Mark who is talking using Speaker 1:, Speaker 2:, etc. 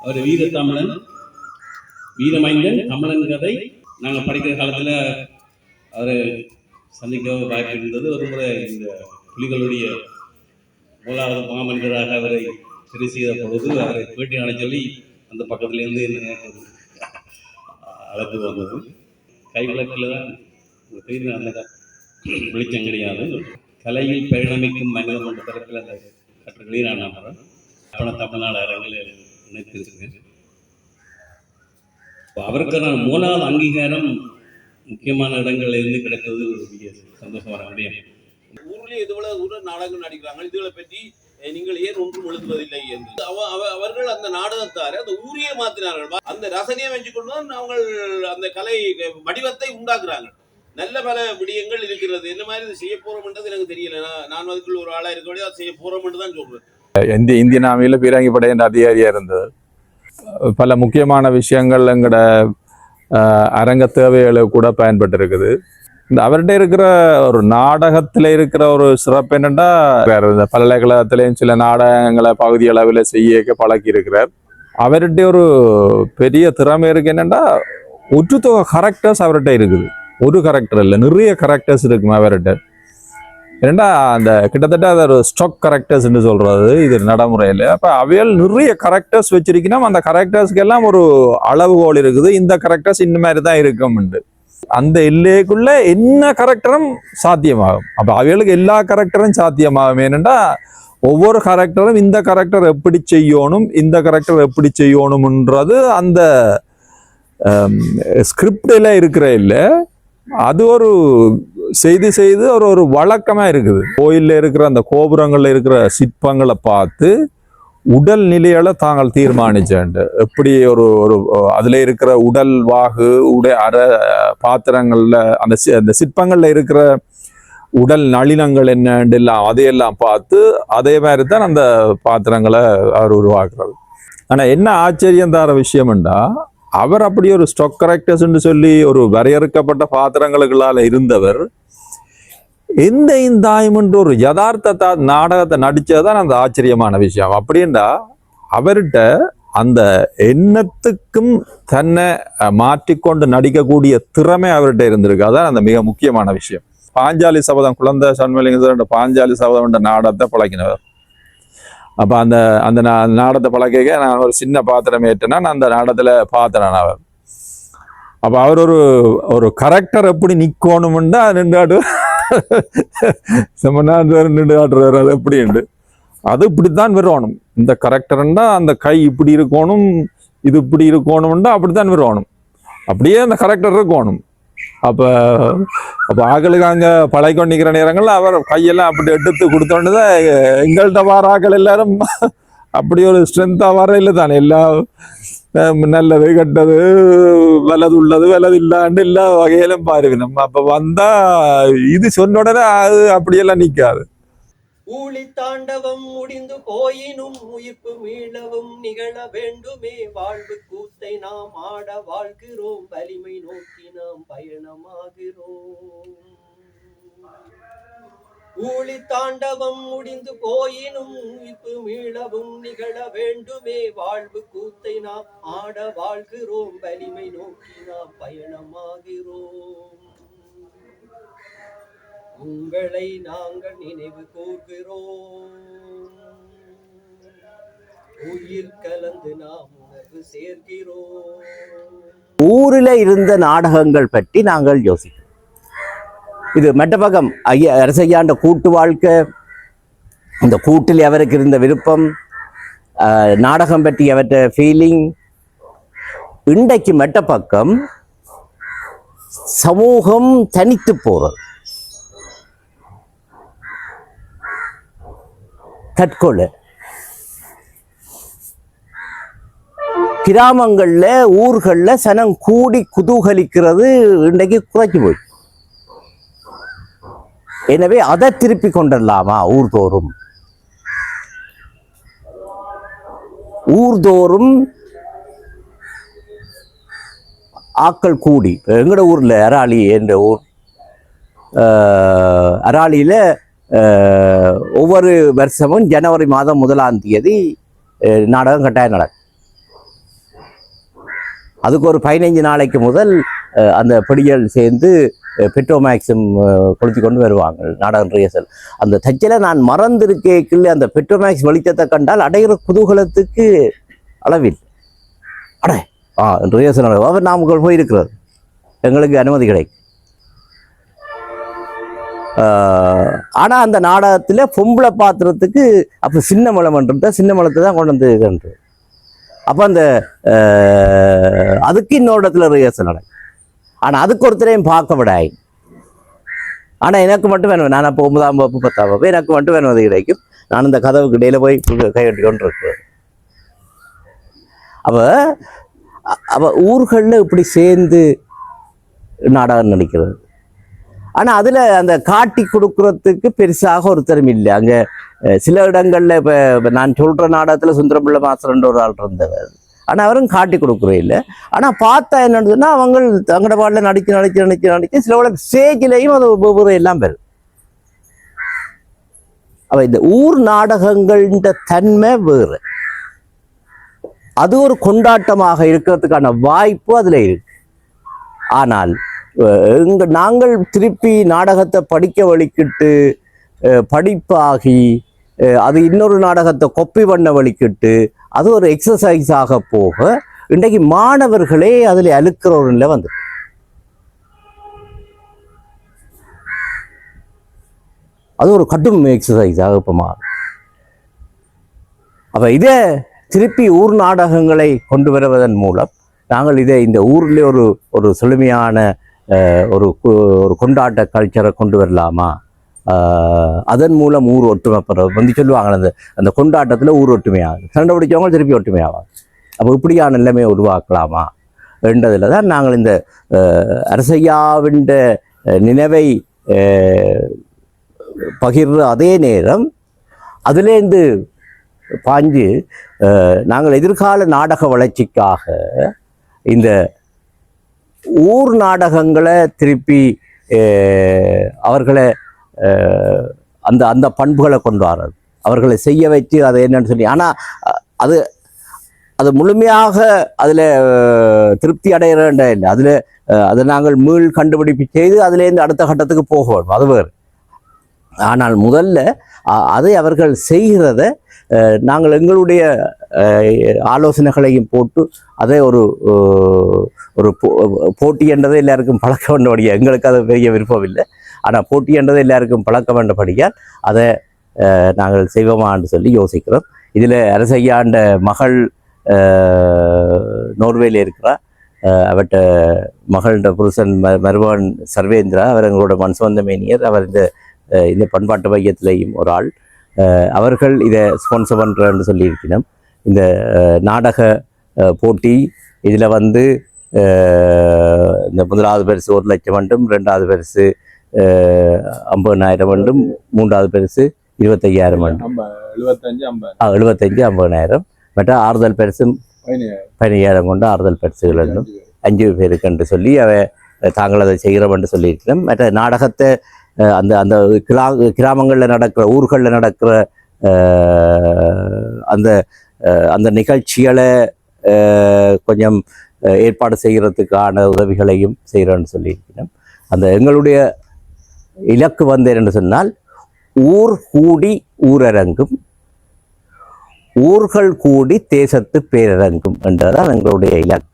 Speaker 1: அவர் வீர தமிழன், வீரமைந்தன் தமிழன் கதை நாங்கள் படிக்கிற காலத்தில் அவர் சந்திக்க வாய்ப்பு இருந்தது. ஒரு முறை இந்த புலிகளுடைய மூலாவது மாமனிதராக அவரை சரி செய்த பொழுது அவரை பேட்டி காண சொல்லி அந்த பக்கத்துலேருந்து அழைத்து வந்தது. கைவிளக்கில் தான் தெரிந்து அந்த வெளிச்சம் கிடையாது. கலையில் பரிணமிக்கும் மனிதம் என்ற தரப்பில் அந்த கட்டுரைகளை நான் நம்புகிறேன். அப்போ தமிழ்நாடு அரங்கில் நினைத்திருக்கிறேன். அவருக்கான மூலாவது அங்கீகாரம் முக்கியமான இடங்கள்ல இருந்து கிடைத்தது ஒரு மிக சந்தோஷமான விடயம்.
Speaker 2: ஊர்லேயே இதுவளவு ஊர நாடகங்கள் நடிக்கிறாங்க, இதுகளை பற்றி நீங்கள் ஏன் ஒன்றும் எழுதுவதில்லை என்று அவர்கள் அந்த நாடகத்தார அந்த ஊரையே மாற்றினார்கள். அந்த ரசனையை வச்சுக்கொண்டு தான் அவங்க அந்த கலை வடிவத்தை உண்டாக்குறாங்க. நல்ல பல விடயங்கள் இருக்கிறது. என்ன மாதிரி இது செய்ய போறோம்ன்றது எனக்கு தெரியல. நான் அதுக்குள்ள ஒரு ஆளா இருக்க அதை செய்ய போறோம்னு தான் சொல்றேன்.
Speaker 3: இந்தியன் ஆர்மியில பீரங்கி படையின் அதிகாரியா இருந்தது. பல முக்கியமான விஷயங்கள் எங்கட அரங்க தேவைகளுக்கு கூட பயன்பட்டு இருக்குது. இந்த அவர்கிட்ட இருக்கிற ஒரு நாடகத்துல இருக்கிற ஒரு சிறப்பு என்னன்னா, இந்த பல்கலைக்கழகத்திலையும் சில நாடகங்களை பகுதி அளவில் செய்ய பழக்கி இருக்கிறார். அவர்கிட்ட ஒரு பெரிய திறமை இருக்கு. என்னன்னா, ஒற்றுத்தொகை கரெக்டர்ஸ் அவர்கிட்ட இருக்குது. ஒரு கரெக்டர் இல்லை, நிறைய கரெக்டர்ஸ் இருக்குமா அவர்கிட்ட. ஏன்னா அந்த கிட்டத்தட்ட அது ஒரு ஸ்டாக் கரெக்டர்ஸ்ன்னு சொல்றது இது நடைமுறையில். அப்போ அவையால் நிறைய கரெக்டர்ஸ் வச்சிருக்கணும். அந்த கரெக்டர்ஸ்க்கு எல்லாம் ஒரு அளவுகோல் இருக்குது. இந்த கரெக்டர்ஸ் இந்த மாதிரி தான் இருக்கும்ண்டு அந்த எல்லைக்குள்ள என்ன கரெக்டரும் சாத்தியமாகும். அப்போ அவைகளுக்கு எல்லா கரெக்டரும் சாத்தியமாகும். ஏனென்றா ஒவ்வொரு கரெக்டரும் இந்த கரெக்டர் எப்படி செய்யணும், இந்த கரெக்டர் எப்படி செய்யணும்ன்றது அந்த ஸ்கிரிப்டில் இருக்கிற இல்லை, அது ஒரு செய்து ஒரு வழக்கமா இருக்குது. கோயில்ல இருக்கிற அந்த கோபுரங்கள்ல இருக்கிற சிற்பங்களை பார்த்து உடல் நிலையால தாங்கள் தீர்மானிச்சேன். எப்படி ஒரு அதுல இருக்கிற உடல் வாகு அற பாத்திரங்கள்ல அந்த சிற்பங்கள்ல இருக்கிற உடல் நளினங்கள் என்னன்னு எல்லாம் அதையெல்லாம் பார்த்து அதே மாதிரி தான் அந்த பாத்திரங்களை அவர் உருவாக்குறது. ஆனா என்ன ஆச்சரியம் தர விஷயம்டா, அவர் அப்படி ஒரு ஸ்டாக் கரெக்டர்ஸ்ன்னு சொல்லி ஒரு வரையறுக்கப்பட்ட பாத்திரங்களுக்குள்ளால இருந்தவர் எந்த இந்தாயம்ன்ற ஒரு யதார்த்த நாடகத்தை நடிச்சதுதான் அந்த ஆச்சரியமான விஷயம். அப்படின்னா அவர்கிட்ட அந்த எண்ணத்துக்கும் தன்னை மாற்றிக்கொண்டு நடிக்கக்கூடிய திறமை அவர்கிட்ட இருந்திருக்கு. அதான் அந்த மிக முக்கியமான விஷயம். பாஞ்சாலி சபதம், குழந்தை சண்முலிங்க பாஞ்சாலி சபதம் என்ற நாடகத்தை பழக்கினவர். அப்போ அந்த அந்த நாடகத்தை பழக்க நான் ஒரு சின்ன பாத்திரம் ஏற்றேன்னா நான் அந்த நாடகத்தில் பார்த்தேன் அவர். அப்போ அவர் ஒரு கரெக்டர் எப்படி நிற்கணும்னா நின்று நின்று ஆடுறாரு. அது எப்படிண்டு அது இப்படித்தான் வரணும். இந்த கரெக்டர்னா அந்த கை இப்படி இருக்கணும், இது இப்படி இருக்கணும்னா அப்படித்தான் வரணும். அப்படியே அந்த கரெக்டர் இருக்கணும். அப்போ ஆக்களுக்கு அங்கே பழகி நிற்கிற நேரங்களில் அவர் கையெல்லாம் அப்படி எடுத்து கொடுத்தோன்னுதான் எங்கள்கிட்ட வார ஆக்கள் எல்லாரும் அப்படி ஒரு ஸ்ட்ரென்த்தாக வர இல்லை தானே. எல்லாம் நல்லது கெட்டது வலது உள்ளது வலது இல்லாண்டு எல்லா வகையிலும் பாருங்க. நம்ம அப்போ வந்தா இது சொன்ன உடனே அது அப்படியெல்லாம் நிற்காது.
Speaker 4: ஊழி தாண்டவம் முடிந்து போயினும் உயிர்ப்பு மீளவும் நிகழ வேண்டுமே. வாழ்வு கூத்தை நாம் ஆட வாழ்கிறோம், வலிமை நோக்கி நாம் பயணமாகிறோம். ஊழி தாண்டவம் முடிந்து போயினும் உயிர்ப்பு மீளவும் நிகழ வேண்டுமே. வாழ்வு கூத்தை நாம் ஆட வாழ்கிறோம், வலிமை நோக்கி நாம் பயணமாகிறோம். உங்களை நாங்கள் நினைவு கூர்கிறோம், உயிர் கலந்து நாம் உணர்வு சேர்க்கிறோம்.
Speaker 5: ஊரில் இருந்த நாடகங்கள் பற்றி நாங்கள் யோசிக்கிறோம். இது மற்ற பக்கம் அரசையாண்ட கூட்டு வாழ்க்கை, இந்த கூட்டில் அவருக்கு இருந்த விருப்பம், நாடகம் பற்றி அவற்ற ஃபீலிங். இன்றைக்கு மற்ற பக்கம் சமூகம் தனித்து போறது, தற்கொலை. கிராமங்கள்ல ஊர்கள்ல சனம் கூடி குதூகலிக்கிறது இன்றைக்கு குறைச்சி போய். எனவே அதை திருப்பி கொண்டுடலாமா? ஊர்தோறும் ஆக்கள் கூடி, எங்கட ஊர்ல அராளி என்ற ஊர், அராளியில ஒவ்வொரு வருஷமும் ஜனவரி மாதம் 1ஆம் தேதி நாடகம் கட்டாயம் நடக்கும். அதுக்கு ஒரு 15 நாளைக்கு முதல் அந்த பிடிகள் சேர்ந்து பெட்ரோமேக்ஸும் கொளுத்தி கொண்டு வருவாங்க நாடகம் ரிஹர்சல். அந்த தச்சில நான் மறந்திருக்கேக்கில் அந்த பெட்ரோமேக்ஸ் வெளிச்சத்தை கண்டால் அடைகிற குதூகலத்துக்கு அளவில் அடே ரிஹர்சல் அவர் நாமக்கல் போயிருக்கிறது, எங்களுக்கு அனுமதி கிடைக்கும். ஆனால் அந்த நாடகத்தில் பொம்பளை பாத்திரத்துக்கு அப்போ சின்ன மலம்ன்றத சின்ன மலத்தை தான் கொண்டு வந்து. அப்போ அந்த அதுக்கு இன்னொரு இடத்துல ரிஹர்சல் நடக்கும். ஆனால் அதுக்கு ஒருத்தரையும் பார்க்க விடாய். ஆனால் எனக்கு மட்டும் வேணும், நான் அப்போ 9ஆம் வகுப்பு 10ஆம் வகுப்பு எனக்கு மட்டும் வேணும், அது கிடைக்கும். நான் இந்த கதவுக்கு இடையில போய் கையெட்டி கொண்டு இருக்கேன். அப்போ ஊர்களில் இப்படி சேர்ந்து நாடகம் நடிக்கிறது. ஆனால் அதில் அந்த காட்டி கொடுக்குறதுக்கு பெருசாக ஒருத்தரும் இல்லை. அங்கே சில இடங்களில் இப்போ நான் சொல்கிற நாடகத்தில் சுந்தரம்பிள்ளை மாஸ்டர்ன்ற ஒரு ஆள் இருந்தவர். ஆனால் அவரும் காட்டி கொடுக்குறே இல்லை. ஆனால் பார்த்தா என்னன்னு சொன்னால் அவங்க தங்கட பாட்டில் நடிச்சு சில ஸ்டேஜிலையும் அது ஒவ்வொரு எல்லாம் பெறும். அப்போ இந்த ஊர் நாடகங்கள்ன்ற தன்மை வேறு, அது ஒரு கொண்டாட்டமாக இருக்கிறதுக்கான வாய்ப்பு அதில் இருக்கு. ஆனால் நாங்கள் திருப்பி நாடகத்தை படிக்க வலிக்கிட்டு படிப்பாகி அது இன்னொரு நாடகத்தை கொப்பி பண்ண வலிக்கிட்டு அது ஒரு எக்ஸசைஸாக போக இன்றைக்கு மாணவர்களே அதில் அழுக்கிற ஒரு நிலை வந்து. அது ஒரு கடும் எக்ஸசைஸாக இப்போ மாறும். அப்போ இதே திருப்பி ஊர் நாடகங்களை கொண்டு வருவதன் மூலம் நாங்கள் இதை இந்த ஊரில் ஒரு செழுமையான ஒரு கொண்டாட்ட கல்ச்சரை கொண்டு வரலாமா, அதன் மூலம் ஊர் ஒற்றுமைப்படுறது வந்து சொல்லுவாங்க. அந்த கொண்டாட்டத்தில் ஊர் ஒற்றுமையாகும், சண்டை பிடிச்சவங்க திருப்பி ஒற்றுமையாவாங்க. அப்போ இப்படியான நிலைமையை உருவாக்கலாமா என்றதில் தான் நாங்கள் இந்த அரசையாவின் நினைவை பகிர்ற அதே நேரம் அதிலேருந்து பாஞ்சு நாங்கள் எதிர்கால நாடக வளர்ச்சிக்காக இந்த ஊர் நாடகங்களை திருப்பி அவர்களை அந்த அந்த பண்புகளை கொண்டு வர்றது, அவர்களை செய்ய வச்சு அதை என்னன்னு சொல்லி. ஆனால் அது அது முழுமையாக அதில் திருப்தி அடைகிறேன் இல்லை, அதில் அதை நாங்கள் மீள் கண்டுபிடிப்பு செய்து அதுலேருந்து அடுத்த கட்டத்துக்கு போக வேண்டும், அது வேறு. ஆனால் முதல்ல அதை அவர்கள் செய்கிறத நாங்கள் எங்களுடைய ஆலோசனைகளையும் போட்டு அதை ஒரு போட்டி என்றதை எல்லாருக்கும் பழக்க வேண்டபடியாக, எங்களுக்கு அது பெரிய விருப்பம் இல்லை, ஆனால் போட்டி என்றதை எல்லாருக்கும் பழக்க வேண்டபடியால் அதை நாங்கள் செய்வோமான்னு சொல்லி யோசிக்கிறோம். இதில் அரசையாண்ட மகள் நோர்வேல இருக்கிறார், அவர்கிட்ட மகளோட புருஷன் மருமகன் சர்வேந்திரா, அவர் எங்களோட மன்சுவந்த மேனியர், அவர் இந்த பண்பாட்டு மையத்திலையும் ஒரு ஆள். அவர்கள் இதை ஸ்பான்சர் பண்ணுறன்னு சொல்லியிருக்கணும். இந்த நாடக போட்டி இதில் இந்த முதலாவது பரிசு 1 லட்சம் வேண்டும், 2வது பரிசு 50,000 வேண்டும், 3வது பரிசு 25,000 வேண்டும், 75 50,000, மற்ற ஆறுதல் பரிசும் 15,000 கொண்டு ஆறுதல் பரிசுகள் வேண்டும், 5 பேருக்கு என்று சொல்லி தாங்கள் அதை செய்கிறோம் என்று சொல்லியிருக்கிறோம். மற்ற நாடகத்தை அந்த அந்த கிராமங்களில் நடக்கிற ஊர்களில் நடக்கிற அந்த அந்த நிகழ்ச்சிகளை கொஞ்சம் ஏற்பாடு செய்கிறதுக்கான உதவிகளையும் செய்கிறோன்னு சொல்லியிருக்கிறோம். அந்த எங்களுடைய இலக்கு என்று சொன்னால் ஊர் கூடி ஊரரங்கும், ஊர்கள் கூடி தேசத்து பேரரங்கும் என்றதான் எங்களுடைய இலக்கு.